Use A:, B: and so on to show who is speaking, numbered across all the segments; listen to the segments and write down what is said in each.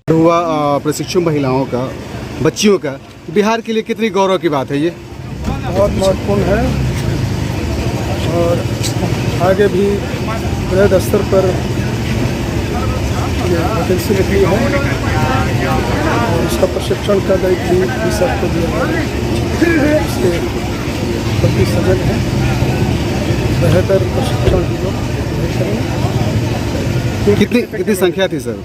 A: हुआ प्रशिक्षु महिलाओं का, बच्चियों का बिहार के लिए कितनी गौरव की बात है ये?
B: बहुत महत्वपूर्ण है और आगे भी वृहद स्तर पर वैकेंसी निकली है और उसका प्रशिक्षण का दायित्व भी सबको दिया है। इसके प्रति सजग है, बेहतर प्रशिक्षण की लोग
A: कितनी संख्या थी सर?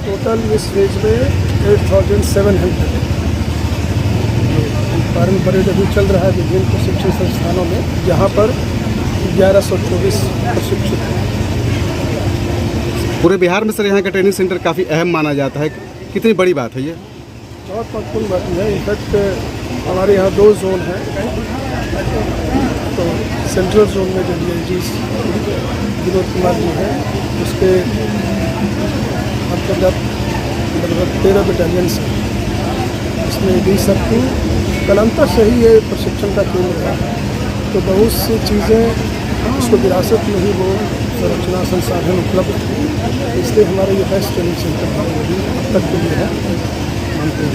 B: टोटल इस फेज में 8700 पारंपरिक अभी चल रहा है विभिन्न प्रशिक्षण संस्थानों में, जहाँ पर 1124 प्रशिक्षित हैं।
A: पूरे बिहार में सर यहाँ का ट्रेनिंग सेंटर काफ़ी अहम माना जाता है, कितनी बड़ी बात है ये?
B: बहुत महत्वपूर्ण बात है। इनफैक्ट हमारे यहाँ 2 जोन हैं, तो सेंट्रल जोन में जो DIG विनोद कुमार जी हैं, उसके अंतर्गत लगभग 13 बटालियन से, इसमें भी सबको कलांतर से ही ये प्रशिक्षण का केंद्र है। तो बहुत सी चीज़ें उसको विरासत में ही वो संरचना संसाधन उपलब्ध है, इसलिए हमारा ये बेस्ट ट्रेनिंग सेंटर अब तक के लिए है मानते हैं।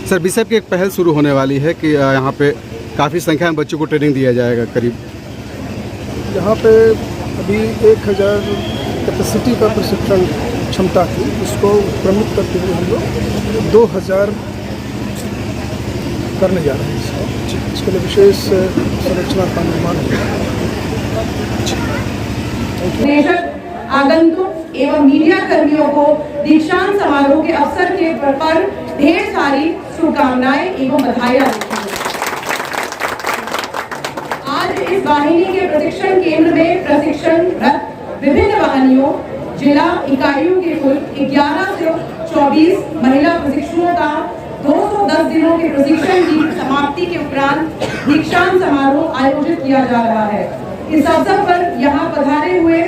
A: सर बीसेप की एक पहल शुरू होने वाली है कि यहाँ पे काफ़ी संख्या में बच्चों को ट्रेनिंग दिया जाएगा करीब।
B: यहाँ पे अभी 1000 कैपेसिटी का प्रशिक्षण क्षमता थी, इसको प्रमुख करते हुए हम लोग 2000 करने जा रहे हैं। इसके लिए विशेष संरचना का निर्माण है।
C: आगंतुक एवं मीडिया कर्मियों को दीक्षांत समारोह के अवसर के पर ढेर सारी शुभकामनाएं एवं बधाइयां देती हूं। आज इस वाहिनी के प्रशिक्षण केंद्र में प्रशिक्षणरत विभिन्न वाहिनियों जिला इकाइयों के कुल 11 से 24 महिला प्रशिक्षुओं का 210 दिनों के प्रशिक्षण की समाप्ति के उपरांत दीक्षांत समारोह आयोजित किया जा रहा है। इस अवसर पर यहाँ पधारे हुए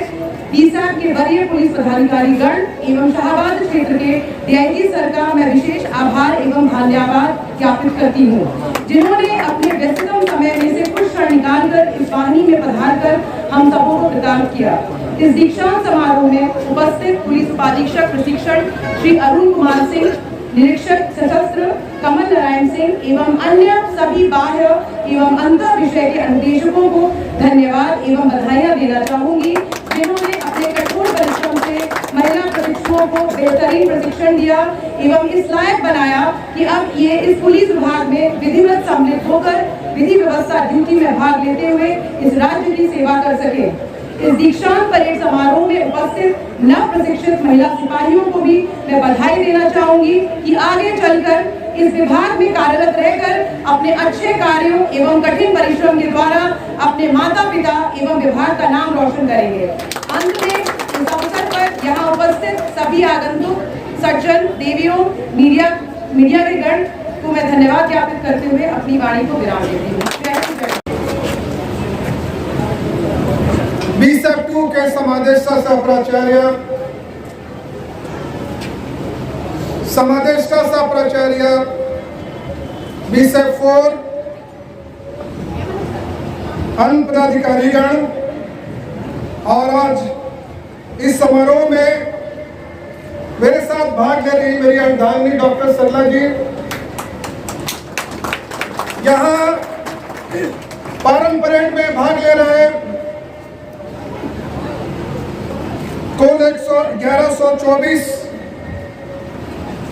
C: बीसेप के वरीय पुलिस पदाधिकारी गण एवं शाहबाद क्षेत्र के DIG सर का मैं विशेष आभार एवं धन्यवाद ज्ञापित करती हूँ, जिन्होंने अपने व्यस्ततम समय में से कुछ क्षण निकालकर इस वाहिनी में पधारकर हम सबों को प्रदान किया। इस दीक्षांत समारोह में उपस्थित पुलिस उपाधीक्षक प्रशिक्षण श्री अरुण कुमार सिंह, निरीक्षक सशस्त्र कमल नारायण सिंह एवं अन्य सभी बाह्य एवं अंतर विषय के अनुदेशकों को धन्यवाद एवं बधाइयां देना चाहूंगी, जिन्होंने अपने कठोर परिश्रम से महिला प्रशिक्षुओं को बेहतरीन प्रशिक्षण दिया एवं इस लायक बनाया कि अब ये इस पुलिस विभाग में विधिवत सम्मिलित होकर विधि व्यवस्था ड्यूटी में भाग लेते हुए इस राज्य की सेवा कर सके। इस दीक्षांत परेड समारोह में उपस्थित नव प्रशिक्षित महिला सिपाहियों को भी मैं बधाई देना चाहूंगी कि आगे चलकर इस विभाग में कार्यरत रहकर अपने अच्छे कार्यों एवं कठिन परिश्रम के द्वारा अपने माता पिता एवं विभाग का नाम रोशन करेंगे। अंत में इस अवसर पर यहाँ उपस्थित सभी आगंतुक सज्जन देवियों मीडिया के गण को मैं धन्यवाद ज्ञापित करते हुए अपनी वाणी को विराम देती हूँ।
B: बीसेप 2 के समादेष्टा सह प्राचार्य बीसेप 4 अन्य पदाधिकारीगण और आज इस समारोह में मेरे साथ भाग ले रही मेरी अर्धांगिनी डॉक्टर सरला जी, यहाँ पारंपरिक में भाग ले रहे कुल 1124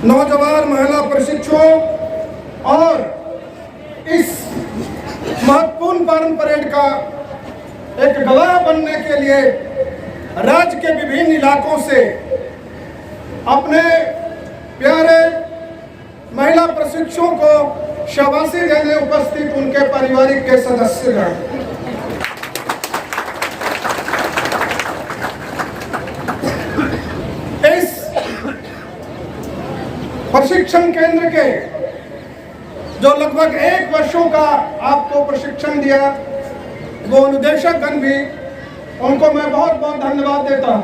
B: नौजवान महिला प्रशिक्षुओं और इस महत्वपूर्ण पारंपरिक का एक गवाह बनने के लिए राज्य के विभिन्न इलाकों से अपने प्यारे महिला प्रशिक्षुओं को शाबाशी देने उपस्थित उनके पारिवारिक के सदस्यगण, इस प्रशिक्षण केंद्र के जो लगभग 1 वर्षों का आपको प्रशिक्षण दिया, वो अनुदेशक गण भी, उनको मैं बहुत बहुत धन्यवाद देता हूं।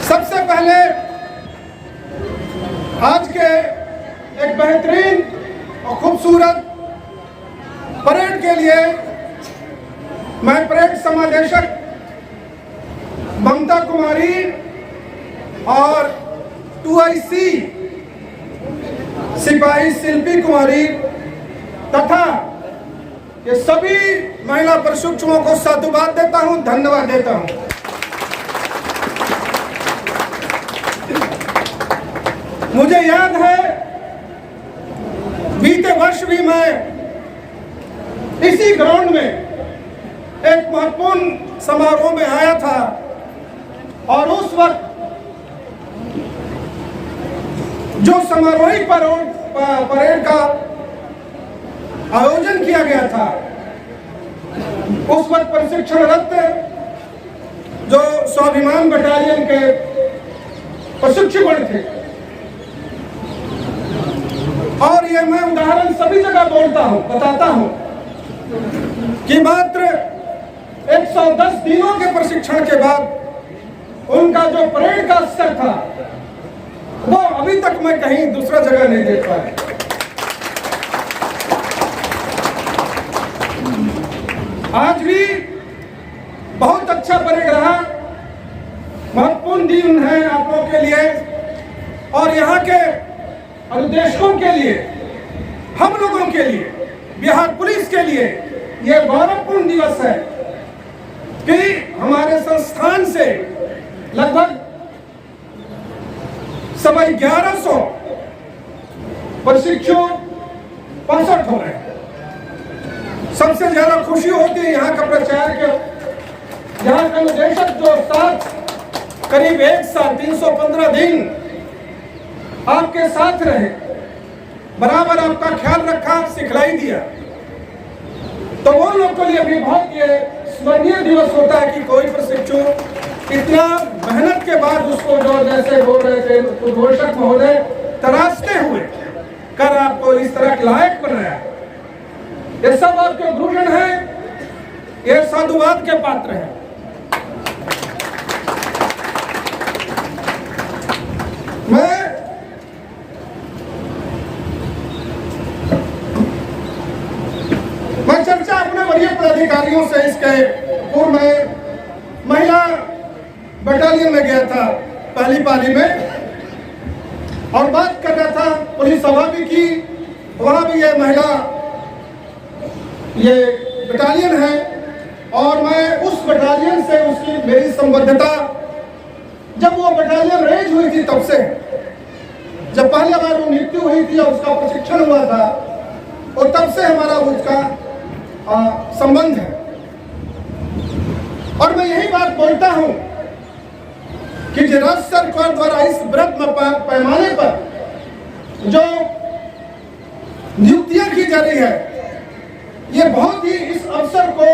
B: सबसे पहले आज के एक बेहतरीन और खूबसूरत परेड के लिए मैं परेड समादेशक ममता कुमारी
D: और 2IC सिपाही शिल्पी कुमारी तथा ये सभी महिला प्रशिक्षुओं को साधुवाद देता हूं, धन्यवाद देता हूं। मुझे याद है बीते वर्ष भी मैं इसी ग्राउंड में एक महत्वपूर्ण समारोह में आया था और उस वक्त जो समारोही परेड का आयोजन किया गया था, उस वक्त प्रशिक्षणरत जो स्वाभिमान बटालियन के प्रशिक्षुगण थे, और ये मैं उदाहरण सभी जगह बोलता हूं, बताता हूं कि मात्र 110 दिनों के प्रशिक्षण के बाद उनका जो परेड का स्तर था वो अभी तक मैं कहीं दूसरा जगह नहीं देख पाया। आज भी बहुत अच्छा परेड रहा, महत्वपूर्ण दिन है आप लोगों के लिए और यहाँ के अनुदेशकों के लिए, हम लोगों के लिए, बिहार पुलिस के लिए यह गौरवपूर्ण दिवस है कि हमारे संस्थान से लगभग 1150 प्रशिक्षु 65 हो रहे हैं। सबसे ज्यादा खुशी होती है यहाँ का प्राचार्य, यहाँ का निदेशक जो साथ करीब 1 साल 315 दिन आपके साथ रहे, बराबर आपका ख्याल रखा, सिखलाई दिया, तो वो लोग के लिए भी बहुत ये स्मरणीय दिवस होता है कि कोई प्रशिक्षु इतना मेहनत के बाद उसको जो जैसे बोल रहे थे उद्घोषक महोदय तराशते हुए कर आपको इस तरह के लायक बनाया। ये सब आपके गुरुजन है, ये साधुवाद के पात्र हैं। मैं चर्चा अपने वरीय पदाधिकारियों से इसके पूर्व में महिला बटालियन में गया था पहली पाली में और बात कर रहा था, पुलिस सभा भी की, वहां भी ये महिला ये बटालियन है और मैं उस बटालियन से उसकी मेरी संबद्धता जब वो बटालियन रेज हुई थी तब से, जब पहली बार वो नियुक्ति हुई थी और उसका प्रशिक्षण हुआ था और तब से हमारा उसका संबंध है। और मैं यही बात बोलता हूं कि राज्य सरकार द्वारा इस बृहत पैमाने पर जो नियुक्तियां की जा रही है, ये बहुत ही इस अवसर को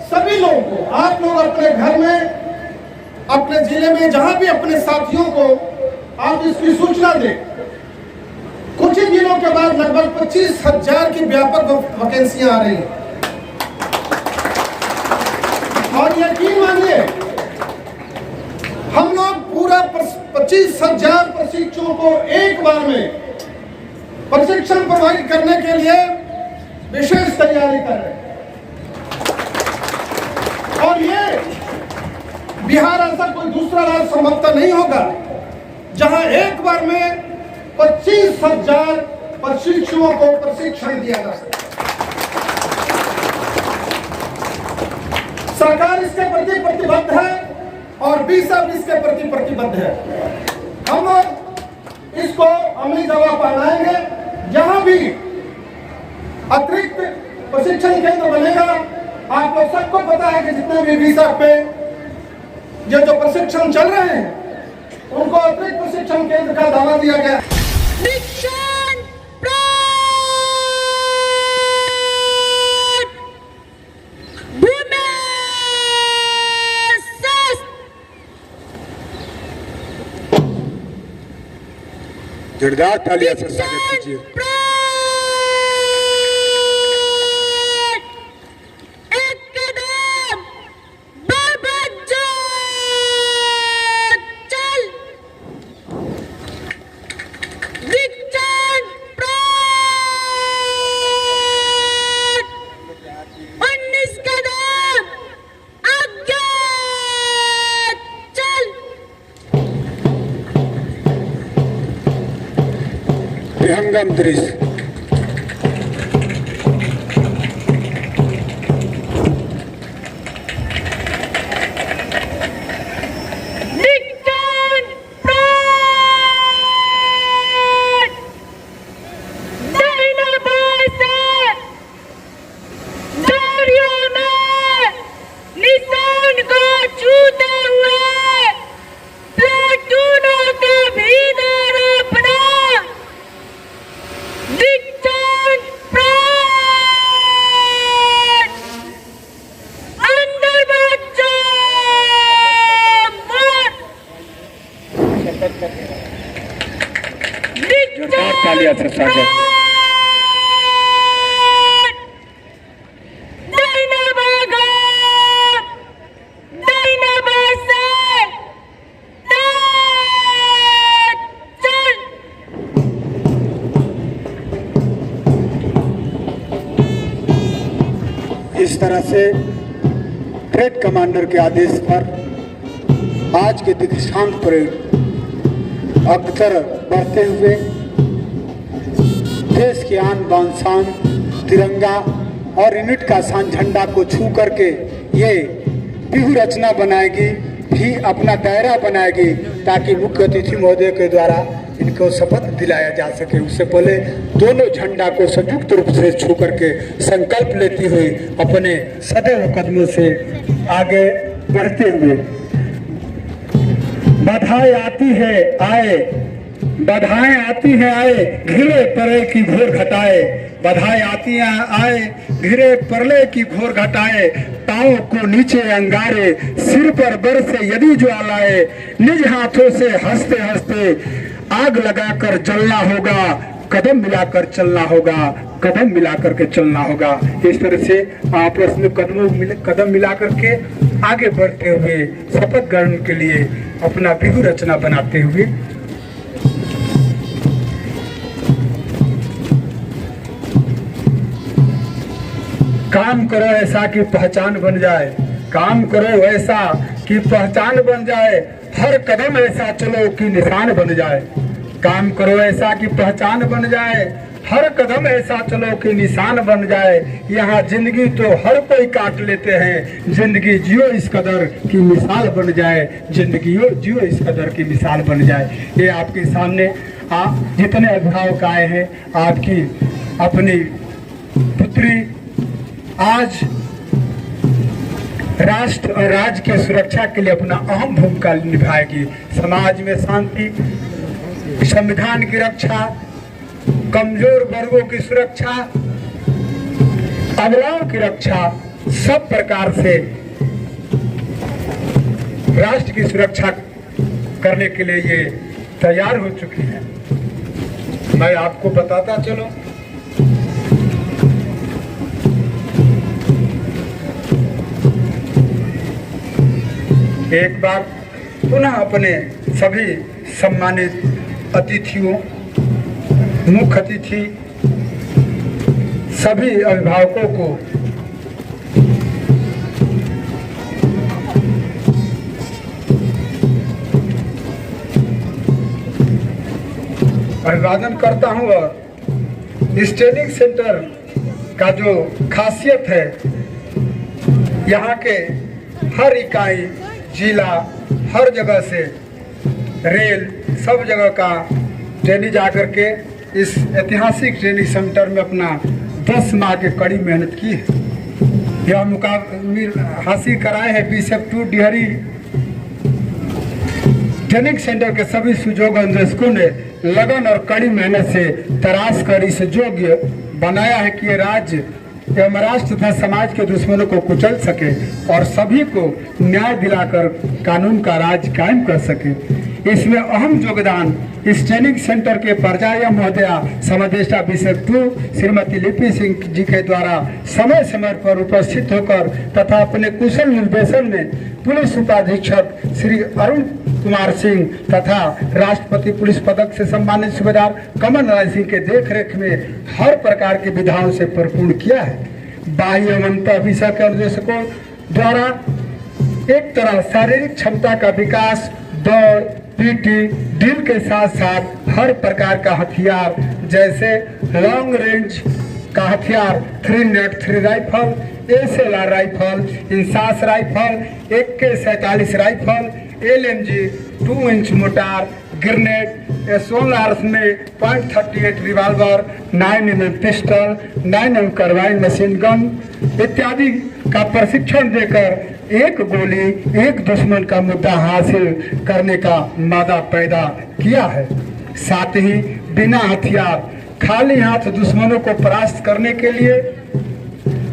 D: सभी लोगों को, आप लोग अपने घर में, अपने जिले में, जहां भी अपने साथियों को आप इसकी सूचना दें। कुछ ही दिनों के बाद लगभग 25,000 की व्यापक वैकेंसियां आ रही हैं और यकीन मानिए हम लोग पूरा 25,000 प्रशिक्षुओं को एक बार में प्रशिक्षण प्रोवाइड करने के लिए विशेष तैयारी कर रहे हैं। और ये बिहार ऐसा कोई दूसरा राज्य संभवतः नहीं होगा जहां एक बार में 25,000 प्रशिक्षुओं को प्रशिक्षण दिया जा सके। सरकार इसके प्रति प्रतिबद्ध है और बीएसएफ इसके प्रति प्रतिबद्ध है। हम लोग इसको अमली जवाब बनाएंगे। जहां भी अतिरिक्त प्रशिक्षण केंद्र बनेगा, आप लोग सबको पता है कि जितने भी बीएसएफ पे जो प्रशिक्षण चल रहे हैं उनको अतिरिक्त प्रशिक्षण केंद्र का दावा दिया गया।
E: जोरदार तालियां से स्वागत कीजिए। विहंगम दृश्य। जोरदार तालियां से स्वागत। इस तरह से ट्रेड कमांडर के आदेश पर आज के दीक्षांत परेड अक्सर बढ़ते हुए देश की आन बान शान तिरंगा और यूनिट का शान झंडा को छू करके ये व्यूह रचना बनाएगी, भी अपना दायरा बनाएगी, ताकि मुख्य अतिथि महोदय के द्वारा इनको शपथ दिलाया जा सके। उससे पहले दोनों झंडा को संयुक्त रूप से छू करके संकल्प लेती हुई अपने सदैव कदमों से आगे बढ़ते हुए बधाई आती है आए, बधाएं आती है आए, घिरे परे की घोर घटाए, बधाई आती है आए, घिरे परले की घोर घटाए, पाँव को नीचे अंगारे, सिर पर बरसे यदि ज्वालाए, निज हाथों से हंसते हंसते आग लगाकर जलना होगा, कदम मिलाकर चलना होगा, कदम मिलाकर के चलना होगा। इस तरह से आपस में कदम मिलाकर के आगे बढ़ते हुए शपथ ग्रहण के लिए अपना व्यूह रचना बनाते हुए काम करो ऐसा कि पहचान बन जाए, काम करो ऐसा कि पहचान बन जाए, हर कदम ऐसा चलो कि निशान बन जाए, काम करो ऐसा कि पहचान बन जाए, हर कदम ऐसा चलो कि निशान बन जाए। यहाँ जिंदगी तो हर कोई काट लेते हैं, जिंदगी जियो इस कदर की मिसाल बन जाए, जिंदगी जियो इस कदर की मिसाल बन जाए। ये आपके सामने आप जितने अभिभावक आए हैं, आपकी अपनी पुत्री आज राष्ट्र और राज्य के सुरक्षा के लिए अपना अहम भूमिका निभाएगी। समाज में शांति, संविधान की रक्षा, कमजोर वर्गों की सुरक्षा, अबलाओं की रक्षा, सब प्रकार से राष्ट्र की सुरक्षा करने के लिए ये तैयार हो चुकी है। मैं आपको बताता चलूं, एक बार पुनः अपने सभी सम्मानित अतिथियों, मुख्य अतिथि, सभी अभिभावकों को अभिवादन करता हूं। और इस ट्रेनिंग सेंटर का जो खासियत है, यहाँ के हर इकाई, जिला, हर जगह से रेल, सब जगह का ट्रेनी जाकर के इस ऐतिहासिक ट्रेनिंग सेंटर में अपना 10 माह की कड़ी मेहनत की है। यह मुकाम हासिल कराए हैं बीसेफ 2 डिहरी ट्रेनिंग सेंटर के सभी सुजोग निदेशकों ने लगन और कड़ी मेहनत से तराश कर इस योग्य बनाया है कि ये राज्य एवं राष्ट्र तथा समाज के दुश्मनों को कुचल सके और सभी को न्याय दिलाकर कानून का राज कायम कर सके। इसमें अहम योगदान इस ट्रेनिंग सेंटर के प्राचार्य महोदया समादेष्टा बीसेफ 2 श्रीमती लिपि सिंह जी के द्वारा समय समय पर उपस्थित होकर तथा अपने कुशल निर्देशन में पुलिस उपाधीक्षक श्री अरुण कुमार सिंह तथा राष्ट्रपति पुलिस पदक से सम्मानित सूबेदार कमल राय सिंह के देखरेख में हर प्रकार की विधाओं से परिपूर्ण किया है। बाह्य एवं विषय के निर्देशकों द्वारा एक तरह शारीरिक क्षमता का विकास, दौड़, पीटी ड्रिल के साथ साथ हर प्रकार का हथियार जैसे लॉन्ग रेंज का हथियार 303 rifle, SLR rifle, INSAS rifle, AK-47 rifle, LMG 2 inch mortar, grenade, SLR में .38 revolver, 9mm pistol, 9mm carbine machine gun इत्यादि का प्रशिक्षण देकर एक गोली एक दुश्मन का मुद्दा हासिल करने का मादा पैदा किया है। साथ ही बिना हथियार खाली हाथ दुश्मनों को परास्त करने के लिए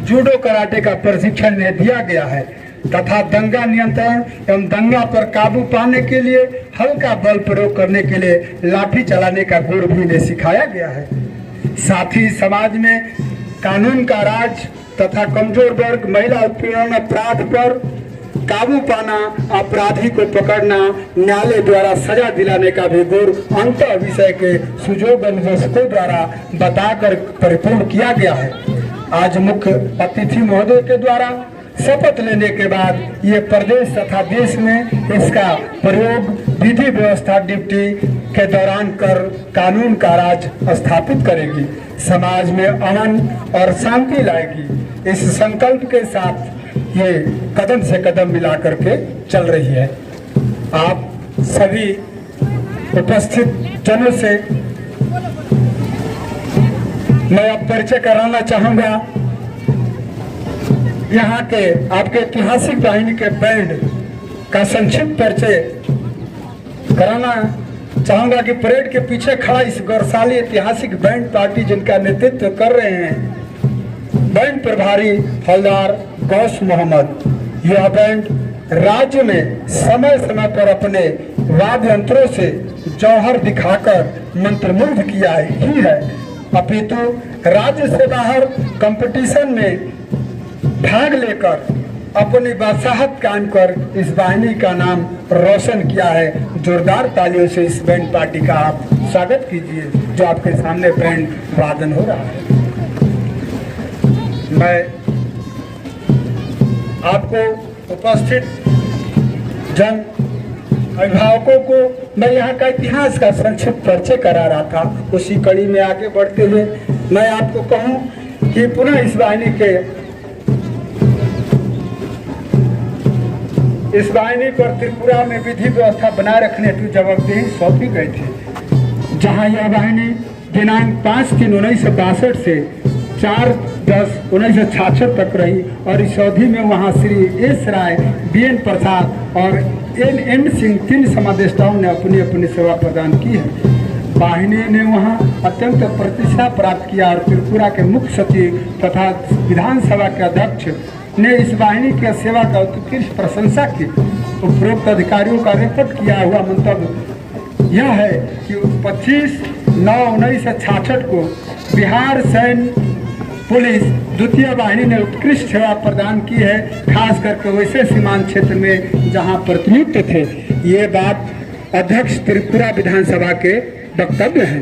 E: जूडो कराटे का प्रशिक्षण दिया गया है तथा दंगा नियंत्रण एवं दंगा पर काबू पाने के लिए हल्का बल प्रयोग करने के लिए लाठी चलाने का गुण भी इन्हें सिखाया गया है। साथ ही समाज में कानून का राज तथा कमजोर वर्ग महिला उत्पीड़न अपराध पर काबू पाना, अपराधी को पकड़ना, न्यायालय द्वारा सजा दिलाने का भी गुण अंत विषय के सुजोग अन्वेषकों द्वारा बताकर परिपूर्ण किया गया है। आज मुख्य अतिथि महोदय के द्वारा शपथ लेने के बाद ये प्रदेश तथा देश में इसका प्रयोग विधि व्यवस्था ड्यूटी के दौरान कर कानून का राज स्थापित करेगी, समाज में अमन और शांति लाएगी। इस संकल्प के साथ ये कदम से कदम मिला करके चल रही है। आप सभी उपस्थित जनों से मैं अब परिचय कराना चाहूँगा यहाँ के आपके ऐतिहासिक वाहिनी के बैंड का संक्षिप्त परिचय कराना चाहूँगा कि परेड के पीछे खड़ा इस गौरवशाली ऐतिहासिक बैंड पार्टी जिनका नेतृत्व कर रहे हैं बैंड प्रभारी हवलदार गौस मोहम्मद। यह बैंड राज्य में समय समय पर अपने वाद्य यंत्रों से जौहर दिखाकर मंत्रमुग्ध किया ही है, अपितु राज्य से बाहर कंपटीशन में भाग लेकर अपनी बादशाहत कायम कर इस वाहिनी का नाम रोशन किया है। जोरदार तालियों से इस बैंड पार्टी का आप स्वागत कीजिए जो आपके सामने बैंड वादन हो रहा है। मैं आपको उपस्थित जन अभिभावकों को मैं यहाँ का इतिहास का संक्षिप्त परिचय करा रहा था। उसी कड़ी में आगे बढ़ते हुए मैं आपको कहूँ कि पुनः इस वाहिनी पर त्रिपुरा में विधि व्यवस्था बनाए रखने की जवाबदेही सौंपी गई थी, जहां यह वाहिनी दिनांक 5/3/1962 से 4/10/1966 तक रही और इस अवधि में वहां श्री एस राय, BN प्रसाद और NN सिंह 3 समादेष्टाओं ने अपनी अपनी सेवा प्रदान की है। वाहिनी ने वहां अत्यंत प्रतिष्ठा प्राप्त किया और त्रिपुरा के मुख्य सचिव तथा विधानसभा के अध्यक्ष ने इस वाहिनी की सेवा का उत्कृष्ट प्रशंसा की। उपरोक्त अधिकारियों का रिपोर्ट किया हुआ मंतव्य यह है कि 25/9/1966 को बिहार सैन्य पुलिस द्वितीय वाहिनी ने उत्कृष्ट सेवा प्रदान की है, खास करके वैसे सीमांत क्षेत्र में जहां प्रतिनियुक्त थे। ये बात अध्यक्ष त्रिपुरा विधानसभा के वक्तव्य हैं।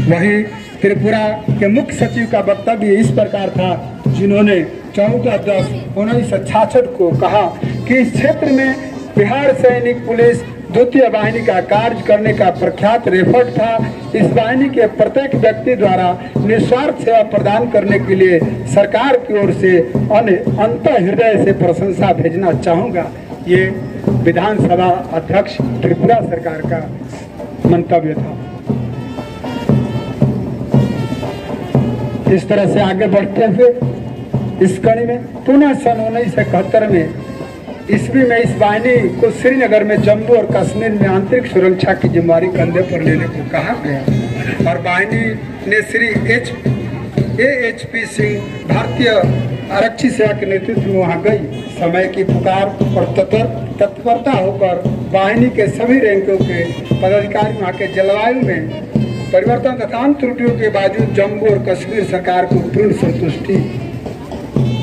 E: वहीं त्रिपुरा के मुख्य सचिव का वक्तव्य इस प्रकार था, जिन्होंने 14/10/1966 को कहा कि इस क्षेत्र में बिहार सैनिक पुलिस द्वितीय वाहिनी का कार्य करने का प्रख्यात रेफर्ट था। इस वाहिनी के प्रत्येक व्यक्ति द्वारा निस्वार्थ सेवा प्रदान करने के लिए सरकार की ओर से अंत हृदय से प्रशंसा भेजना चाहूँगा। ये विधानसभा अध्यक्ष त्रिपुरा सरकार का मंतव्य था। इस तरह से आगे बढ़ते हुए इस कड़ी में पुनः सन 1971 में ईस्वी में इस वाहिनी को श्रीनगर में जम्मू और कश्मीर में आंतरिक सुरक्षा की जिम्मेदारी कंधे पर लेने को कहा गया और वाहिनी ने श्री AHP सिंह भारतीय आरक्षी सेवा के नेतृत्व में वहाँ गई। समय की पुकार और तत्परता होकर वाहिनी के सभी रैंकों के पदाधिकारी वहाँ के जलवायु में परिवर्तन तथा त्रुटियों के बावजूद जम्मू और कश्मीर सरकार को पूर्ण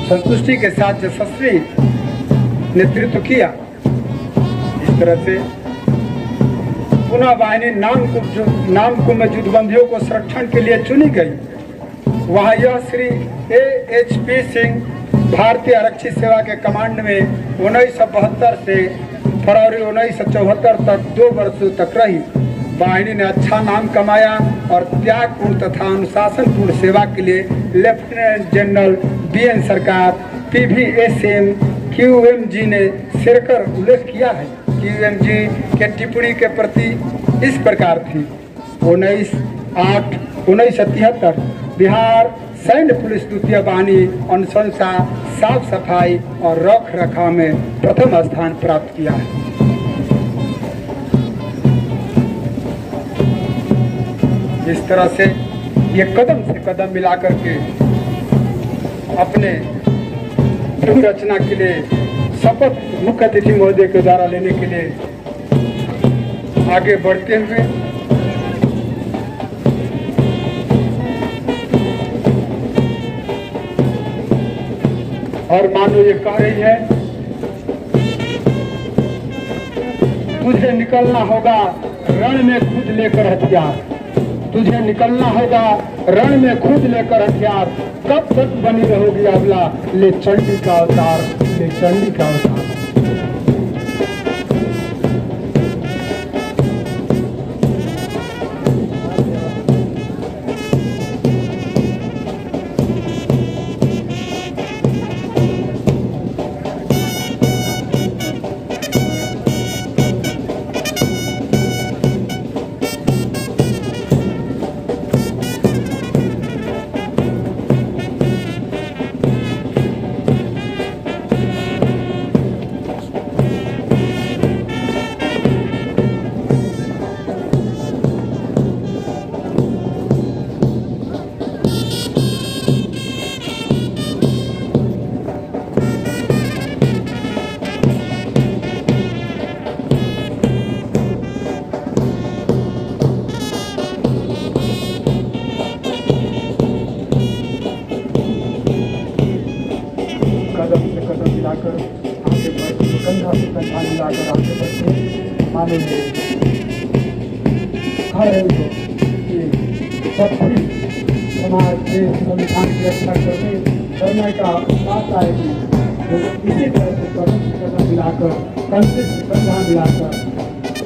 E: संतुष्टि के साथ यशस्वी नेतृत्व किया। इस तरह से पुनः वाहिनी नामकुम में युद्धबंदियों को संरक्षण के लिए चुनी गई। वहाँ यह श्री AHP सिंह भारतीय आरक्षी सेवा के कमांड में 1972 से फरवरी 1974 तक 2 वर्षों तक रही। वाहिनी ने अच्छा नाम कमाया और त्यागपूर्ण तथा अनुशासनपूर्ण सेवा के लिए लेफ्टिनेंट जनरल BN सरकार PVSM QMG ने सिरकर उल्लेख किया है। QMG के टिप्पणी के प्रति इस प्रकार थी। 19/8/1977 बिहार सैन्य पुलिस द्वितीय वाहिनी अनुशंसा, साफ सफाई और रख रखाव में प्रथम स्थान प्राप्त किया है। इस तरह से ये कदम से कदम मिलाकर के अपने रचना के लिए शपथ मुख्य अतिथि महोदय के द्वारा लेने के लिए आगे बढ़ते हुए और मानो ये कह रही है, तुझे निकलना होगा रण में खुद लेकर हथियार, तुझे निकलना होगा रण में खुद लेकर हथियार, कब तक बनी रहोगी अबला, ले चंडी का अवतार, ले चंडी का अवतार। कदम से कदम मिलाकर आगे बढ़ते, कंधा से कंधा मिलाकर आगे बढ़ते, मानेंगे हर एक को ये सभी समाज के संविधान की रक्षा करने का बात आएगी। तो इसी तरह से कदम मिलाकर, कंधे से कंधा मिलाकर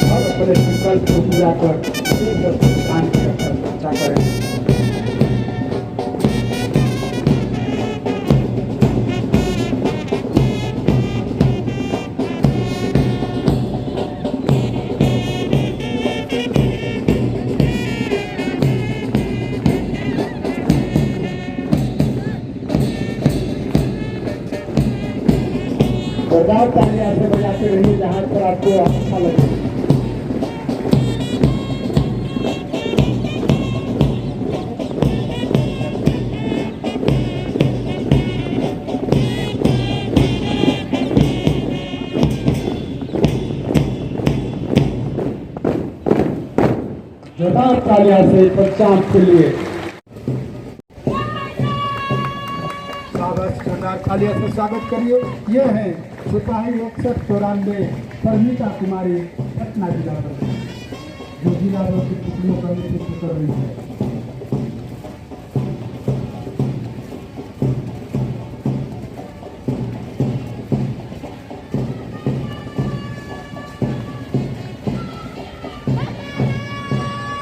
E: और अपने संकल्प को पूरा कर संविधान की रक्षा करें। जोरदार तालियां ऐसे बजाते रहिए जहाँ पर आपको अच्छा लगे। जोरदार तालियां से पंचांग के लिए तालियां से स्वागत करिए। ये है सिपाही 6194 परमिता कुमारी, पटना जिला जो जिला की टुकड़ियों का नेतृत्व कर रही है।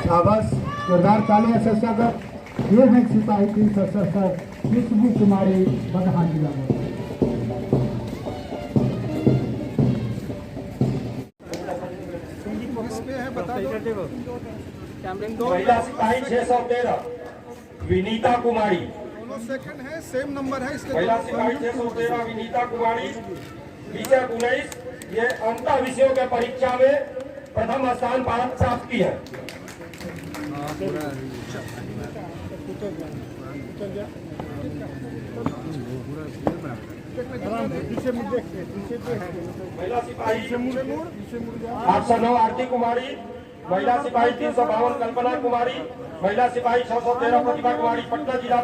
E: शाबाश, जोरदार तालियां से स्वागत। ये है सिपाही 367 खुशबू कुमारी, बगहा जिला में।
F: महिला सिपाही 613 विनीता कुमारी,
B: दोनों सेकंड है, सेम नंबर है इसके।
F: महिला सिपाही 613 विनीता कुमारी, विषय 19, ये अंतर विषयों के परीक्षा में प्रथम स्थान प्राप्त की है। महिला सिपाही 809 आरती कुमारी, महिला सिपाही 352 कल्पना कुमारी, महिला सिपाही 613 प्रतिभा कुमारी, पटना जिला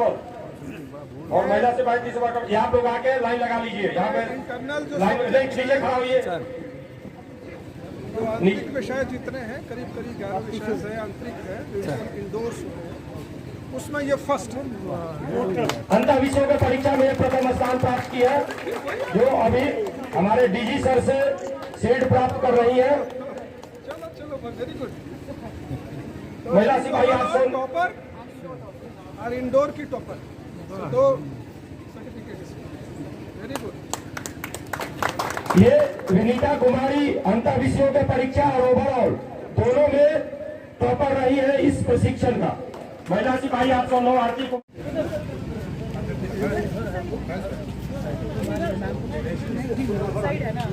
F: और महिला सिपाही 352। यहाँ लोग आके लाइन लगा लीजिए, यहाँ पे लाइन नीचे खड़ा होइए।
B: आंतरिक विषय जितने हैं करीब 11 विषय है, आंतरिक है, इंडोर्स, उसमें ये फर्स्ट
F: अंतर विषयों के परीक्षा में प्रथम स्थान प्राप्त किया, जो अभी हमारे DG सर से सेट प्राप्त कर रही है।
B: Very good.
F: महिला सिपाही आसन
B: टॉपर और इंडोर की टॉपर, दो सर्टिफिकेट। Very good.
F: ये विनीता कुमारी अंतर विषयों के परीक्षा और ओवरऑल दोनों में टॉपर रही है इस प्रशिक्षण का। महिला सिपाही 809 आरती को
C: साइड है ना।